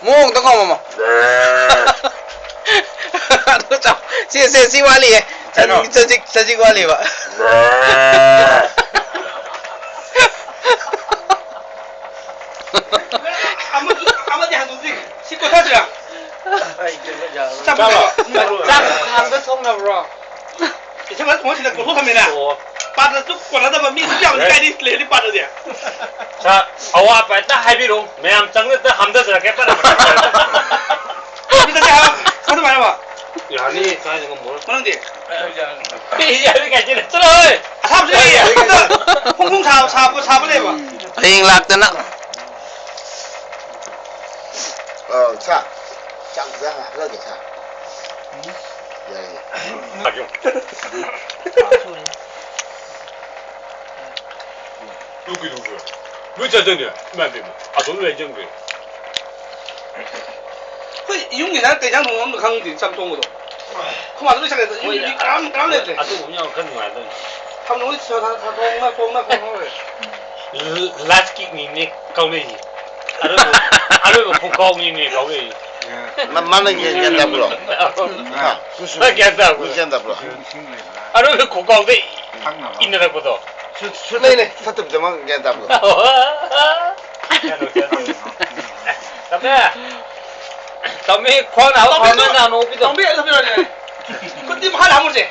몽 떡어머머 또 시시시와리 저지와리 봐 아무리 한 동지 씻고 타지라 짱한번 성나브라 이제만 동시에 고소합니다 빠져 쭉 권하다 미스장 가이디 레디 빠져야 자 아와 빠다 하비로 매암 짱을 때 함대 저렇게 빠다 미스장 소리 많이 봐 야니 가는 건 뭘? 그런데 이야기가 지네 들어 사무실이 홍콩 사부래 봐 잉 락드나 차 짱짱 하게 차 아주 누구 왜 자전이야 만데 아 돈을 왜 정도 그 이용이 날 대장 동원도 강디 참 좋은 거도 그 말도 시작해서 이용이 까람냈대 아 또 그냥 그런 거 아니야 한번 우리 저다 동나 라스킥 니네 가오네지 아르고 콩콩이네 가오네 만만한 게 괜찮다 불어 나 괜찮다고 괜찮다 불어 아르고 콩콩데 있는 것도 네네 사투리 좀 괜찮다 불어 Tome khoan áo khoan nó nó bị không biết cái tim hai làm một gì